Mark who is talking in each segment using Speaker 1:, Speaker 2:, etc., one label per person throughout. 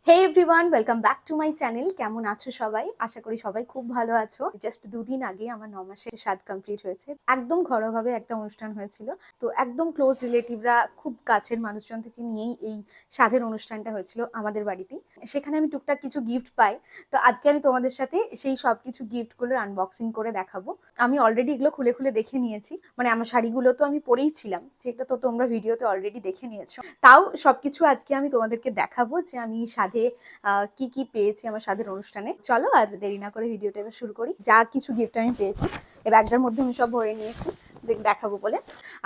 Speaker 1: Hey everyone, welcome back to my channel. কেমন আছো সবাই? আশা করি সবাই খুব ভালো আছো। জাস্ট 2 দিন আগে আমার 9 মাসের স্বাদ কমপ্লিট হয়েছে। একদম ঘরোয়াভাবে একটা অনুষ্ঠান হয়েছিল। তো একদম ক্লোজ রিলেটিভরা, খুব কাছের মানুষজন থেকে নিয়েই এই স্বাদের অনুষ্ঠানটা হয়েছিল আমাদের বাড়িতেই। সেখানে আমি টুকটাক কিছু গিফট পাই। তো আজকে আমি তোমাদের সাথে সেই সব কিছু গিফটগুলোর আনবক্সিং করে দেখাবো। আমি অলরেডি এগুলো খুলে খুলে দেখে নিয়েছি। মানে আমার শাড়িগুলো তো আমি পরেই ছিলাম, যেটা তো তোমরা ভিডিওতে অলরেডি দেখে নিয়েছো। তাও সবকিছু আজকে আমি তোমাদেরকে দেখাবো যে আমি স্বাদে কি কি পেয়েছি আমার স্বাদের অনুষ্ঠানে। চলো আর দেরি না করে ভিডিওটা এবার শুরু করি। যা কিছু গিফট আমি পেয়েছি এই ব্যাগটার মধ্যে আমি সব ভরে নিয়েছি দেখাবো বলে।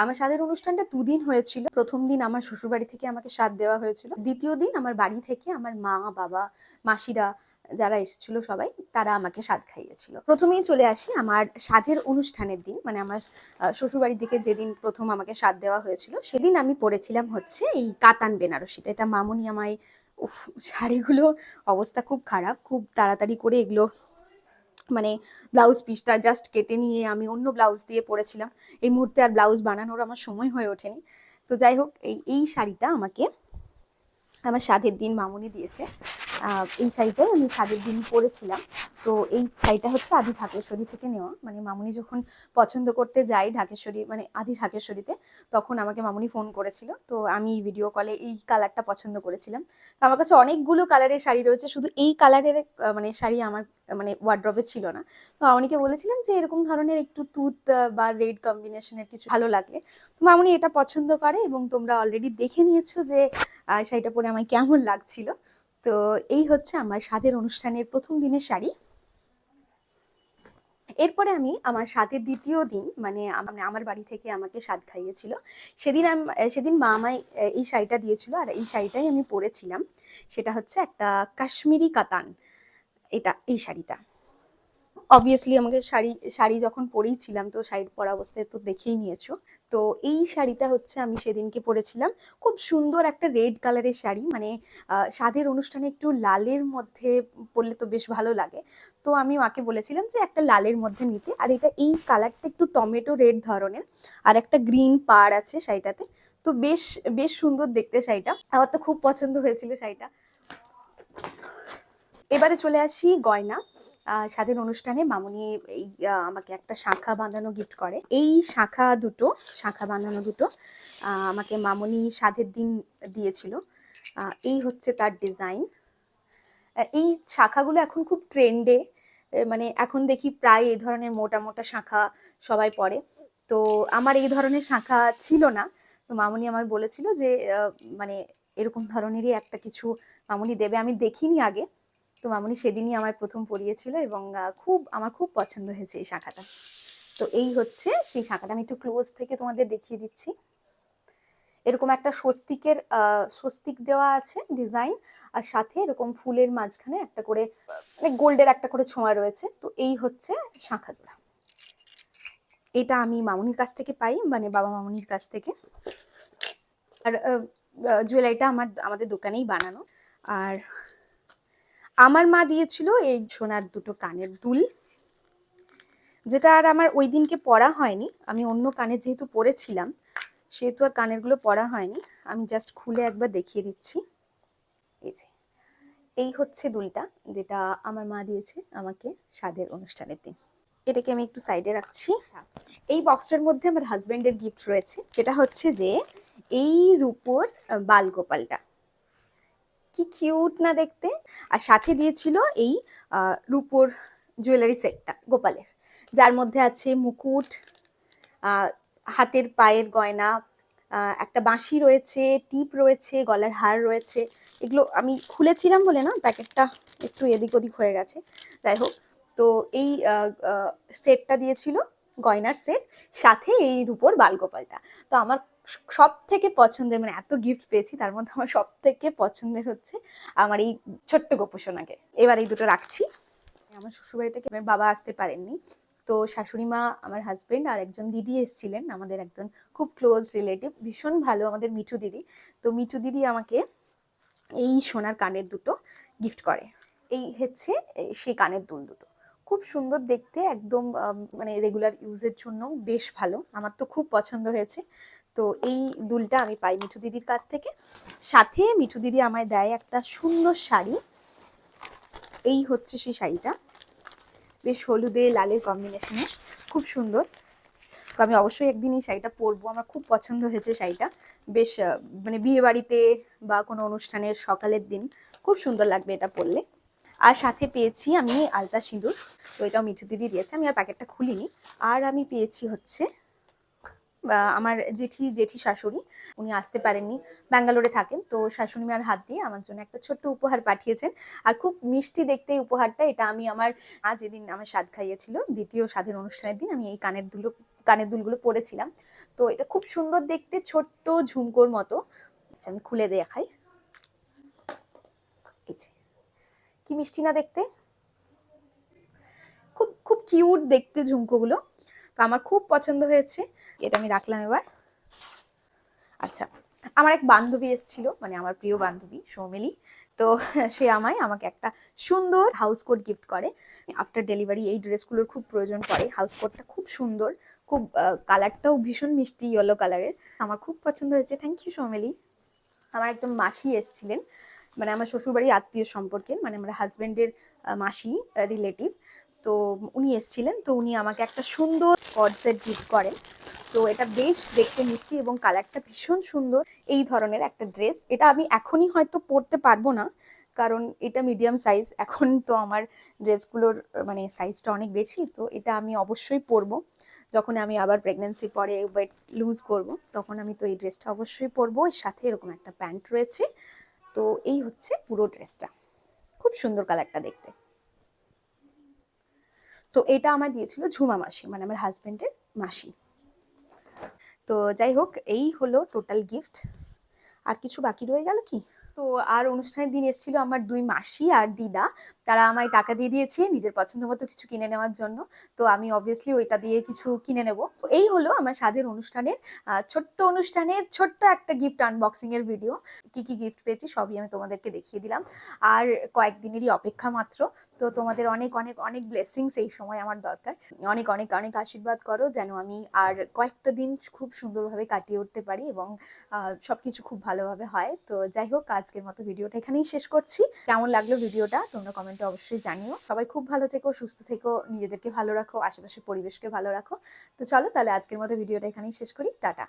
Speaker 1: আমার স্বাদের অনুষ্ঠানটা 2 দিন হয়েছিল। প্রথম দিন আমার শ্বশুরবাড়ি থেকে আমাকে স্বাদ দেওয়া হয়েছিল। দ্বিতীয় দিন আমার বাড়ি থেকে আমার মা, বাবা, মাসিরা যারা এসেছিল সবাই, তারা আমাকে স্বাদ খাইয়েছিল। প্রথমেই চলে আসি আমার স্বাদের অনুষ্ঠানের দিন, মানে আমার শ্বশুরবাড়ি থেকে যেদিন প্রথম আমাকে স্বাদ দেওয়া হয়েছিল সেদিন আমি পরেছিলাম হচ্ছে এই কাতান বেনারসিটা। এটা মামুনি আমায়, উফ, শাড়িগুলো অবস্থা খুব খারাপ, খুব তাড়াতাড়ি করে এগুলো মানে ব্লাউজ পিসটা জাস্ট কেটে নিয়ে আমি অন্য ব্লাউজ দিয়ে পরেছিলাম। এই মুহূর্তে আর ব্লাউজ বানানোর আমার সময় হয়ে ওঠেনি। তো যাই হোক, এই শাড়িটা আমাকে আমার স্বাদের দিন মামুনি দিয়েছে। এই শাড়িটাই আমি স্বাদের দিন পরেছিলাম। তো এই শাড়িটা হচ্ছে আদি ঢাকেশ্বরী থেকে নেওয়া। মানে মামুনি যখন পছন্দ করতে যাই ঢাকেশ্বরী, মানে আদি ঢাকেশ্বরীতে, তখন আমাকে মামুনি ফোন করেছিল। তো আমি ভিডিও কলে এই কালারটা পছন্দ করেছিলাম। তো আমার কাছে অনেকগুলো কালারের শাড়ি রয়েছে, শুধু এই কালারের মানে শাড়ি আমার মানে ওয়ার্ড্রবে ছিল না। তো মামুনিকে বলেছিলাম যে এরকম ধরনের একটু তুত বা রেড কম্বিনেশনের কিছু ভালো লাগলে। তো মামুনি এটা পছন্দ করে এবং তোমরা অলরেডি দেখে নিয়েছো যে শাড়িটা পরে আমায় কেমন লাগছিল। তো এই হচ্ছে আমার স্বাদের অনুষ্ঠানের প্রথম দিনের শাড়ি। এরপরে আমি আমার স্বাদের দ্বিতীয় দিন, মানে আমার বাড়ি থেকে আমাকে স্বাদ খাইয়েছিল সেদিন মা আমায় এই শাড়িটা দিয়েছিল, আর এই শাড়িটাই আমি পরেছিলাম। সেটা হচ্ছে একটা কাশ্মীরি কাতান। এই শাড়িটা অবভিয়াসলি আমাকে শাড়ি শাড়ি যখন পরেইছিলাম, তো শাড়ি পরা অবস্থায় তো দেখেই নিয়েছো। তো এই শাড়িটা হচ্ছে আমি সেদিনকে পরেছিলাম। খুব সুন্দর একটা রেড কালারের শাড়ি, মানে স্বাদের অনুষ্ঠানে একটু লালের মধ্যে পরলে তো বেশ ভালো লাগে। তো আমি মাকে বলেছিলাম যে একটা লালের মধ্যে নিতে, আর এই কালারটা একটু টমেটো রেড ধরনের, আর একটা গ্রিন পাড় আছে শাড়িটাতে। তো বেশ বেশ সুন্দর দেখতে শাড়িটা, আমার তো খুব পছন্দ হয়েছিল শাড়িটা। এবারে চলে আসি গয়না। স্বাদের অনুষ্ঠানে মামুনি এই আমাকে একটা শাঁখা বাঁধানো গিফট করে। এই শাঁখা বাঁধানো দুটো আমাকে মামুনি স্বাদের দিন দিয়েছিল। এই হচ্ছে তার ডিজাইন। এই শাখাগুলো এখন খুব ট্রেন্ডে, মানে এখন দেখি প্রায় এই ধরনের মোটা মোটা শাঁখা সবাই পরে। তো আমার এই ধরনের শাঁখা ছিল না। তো মামুনি আমায় বলেছিল যে মানে এরকম ধরনেরই একটা কিছু মামুনি দেবে। আমি দেখিনি আগে। তো মামুনি সেদিনই আমায় প্রথম পরিয়েছিল এবং আমার খুব পছন্দ হয়েছে এই শাখাটা। তো এই হচ্ছে সেই শাখাটা, আমি একটু ক্লোজ থেকে তোমাদের দেখিয়ে দিচ্ছি। এরকম একটা স্বস্তিক দেওয়া আছে ডিজাইন, আর সাথে এরকম ফুলের মাঝখানে একটা করে মানে গোল্ডের একটা করে ছোঁয়া রয়েছে। তো এই হচ্ছে শাঁখা জোড়া। এটা আমি মামুনির কাছ থেকে পাই, মানে বাবা মামুনির কাছ থেকে। আর জুয়েলারিটা আমাদের দোকানেই বানানো। আর আমার মা দিয়েছিল এই সোনার দুটো কানের দুল, যেটা আর আমার ওই দিনকে পরা হয়নি। আমি অন্য কানের যেহেতু পরেছিলাম, সেহেতু আর কানেরগুলো পরা হয়নি। আমি জাস্ট খুলে একবার দেখিয়ে দিচ্ছি। এই যে এই হচ্ছে দুলটা, যেটা আমার মা দিয়েছে আমাকে স্বাদের অনুষ্ঠানের দিন। এটাকে আমি একটু সাইডে রাখছি। এই বক্সটার মধ্যে আমার হাজবেন্ডের গিফট রয়েছে, যেটা হচ্ছে যে এই রূপোর বালগোপালটা। কি কিউট না দেখতে! আর সাথে দিয়েছিল এই রূপোর জুয়েলারি সেটটা গোপালের, যার মধ্যে আছে মুকুট, হাতের পায়ের গয়না, একটা বাঁশি রয়েছে, টিপ রয়েছে, গলার হার রয়েছে। এগুলো আমি খুলেছিলাম বলে না, প্যাকেটটা একটু এদিক ওদিক হয়ে গেছে। যাই হোক, তো এই সেটটা দিয়েছিল, গয়নার সেট, সাথে এই রূপোর বালগোপালটা। তো আমার সব থেকে পছন্দের, মানে এত গিফট পেয়েছি তার মধ্যে আমার সব থেকে পছন্দের হচ্ছে আমার এই ছোট্ট গোপোষণাকে। এবার এই দুটো রাখছি। আমার শ্বশুরবাড়ি থেকে আমার বাবা আসতে পারেননি। তো শাশুড়ি মা, আমার হাজবেন্ড আর একজন দিদি এসেছিলেন, আমাদের একজন খুব ক্লোজ রিলেটিভ, ভীষণ ভালো, আমাদের মিঠু দিদি। তো মিঠু দিদি আমাকে এই সোনার কানের দুটো গিফট করে। এই হচ্ছে সেই কানের দুল দুটো, খুব সুন্দর দেখতে, একদম মানে রেগুলার ইউজের জন্য বেশ ভালো, আমার তো খুব পছন্দ হয়েছে। তো এই দুলটা আমি পাই মিঠু দিদির কাছ থেকে। সাথে মিঠু দিদি আমায় দেয় একটা সুন্দর শাড়ি। এই হচ্ছে সেই শাড়িটা, বেশ হলুদে লালের কম্বিনেশনে, খুব সুন্দর। তো আমি অবশ্যই একদিন এই শাড়িটা পরবো, আমার খুব পছন্দ হয়েছে শাড়িটা। বেশ মানে বিয়ে বাড়িতে বা কোনো অনুষ্ঠানের সকালের দিন খুব সুন্দর লাগবে এটা পরলে। আর সাথে পেয়েছি আমি আলতা সিঁদুর, তো এটাও মিঠু দিদি দিয়েছে, আমি আর প্যাকেটটা খুলিনি। আর আমি পেয়েছি হচ্ছে আমার জেঠি শাশুড়ি, উনি আসতে পারেননি, ব্যাঙ্গালোরে থাকেন, তো শাশুড়ি মার হাত দিয়ে আমার জন্য একটা ছোট্ট উপহার পাঠিয়েছেন। আর খুব মিষ্টি দেখতে এই উপহারটা। এটা আমি আমার যেদিন আমার স্বাদ খাইয়েছিল, দ্বিতীয় স্বাদের অনুষ্ঠানের দিন, আমি এই কানের দুলগুলো পরেছিলাম। তো এটা খুব সুন্দর দেখতে, ছোট্ট ঝুমকোর মতো। আচ্ছা আমি খুলে দেখাই, এই যে কি মিষ্টি না দেখতে, খুব খুব কিউট দেখতে ঝুমকোগুলো। তো আমার খুব পছন্দ হয়েছে, এটা আমি রাখলাম এবার। আচ্ছা, আমার এক বান্ধবী এসেছিল, মানে আমার প্রিয় বান্ধবী সৌমিলি, তো সে আমাকে একটা সুন্দর হাউস কোট গিফট করে। আফটার ডেলিভারি এই ড্রেসগুলোর খুব প্রয়োজন পড়ে। হাউস কোটটা খুব সুন্দর, খুব কালারটাও ভীষণ মিষ্টি ইয়েলো কালারের, আমার খুব পছন্দ হয়েছে। Thank you Soumili. আমার একদম মাসি এসেছিলেন, মানে আমার শ্বশুরবাড়ির আত্মীয় সম্পর্কে, মানে আমার হাজব্যান্ডের মাসি, রিলেটিভ। তো উনি এসেছিলেন, তো উনি আমাকে একটা সুন্দর কর্ড সেট গিফট করেন। তো এটা বেশ দেখতে মিষ্টি এবং কালারটা ভীষণ সুন্দর। এই ধরনের একটা ড্রেস, এটা আমি এখনই হয়তো পরতে পারবো না, কারণ এটা মিডিয়াম সাইজ। এখন তো আমার ড্রেসগুলোর মানে সাইজটা অনেক বেশি, তো এটা আমি অবশ্যই পরবো যখন আমি আবার প্রেগন্যান্সির পরে ওয়েট লুজ করব, তখন আমি তো এই ড্রেসটা অবশ্যই পরবো। এর সাথে এরকম একটা প্যান্ট রয়েছে। তো এই হচ্ছে পুরো ড্রেসটা, খুব সুন্দর কালারটা দেখতে। তো এটা আমার দিয়েছিল ঝুমা মাসি, মানে আমার হাজবেন্ডের মাসি। তো যাই হোক, এই হলো টোটাল গিফট। আর কিছু বাকি রয়ে গেল কি? তো আর অনুষ্ঠানের দিন এসেছিল আমার দুই মাসি আর দিদা, তারা আমায় টাকা দিয়ে দিয়েছে নিজের পছন্দ মতো কিছু কিনে নেওয়ার জন্য। তো আমি অবভিয়াসলি ওইটা দিয়ে কিছু কিনে নেব। এই হলো আমার স্বাদের অনুষ্ঠানের ছোট্ট একটা গিফট আনবক্সিং এর ভিডিও। কি কি গিফট পেয়েছি সবই আমি তোমাদেরকে দেখিয়ে দিলাম। আর কয়েকদিনেরই অপেক্ষা মাত্র। তো তোমাদের অনেক অনেক অনেক ব্লেসিংস এই সময় আমার দরকার। অনেক অনেক অনেক আশীর্বাদ করো যেন আমি আর কয়েকটা দিন খুব সুন্দরভাবে কাটিয়ে উঠতে পারি এবং সবকিছু খুব ভালোভাবে হয়। তো যাই হোক, আজকের মতো ভিডিওটা এখানেই শেষ করছি। কেমন লাগলো ভিডিওটা তোমরা কমেন্টে অবশ্যই জানিও। সবাই খুব ভালো থেকো, সুস্থ থেকো, নিজেদেরকে ভালো রাখো, আশেপাশের পরিবেশকে ভালো রাখো। তো চলো তাহলে আজকের মতো ভিডিওটা এখানেই শেষ করি। টাটা।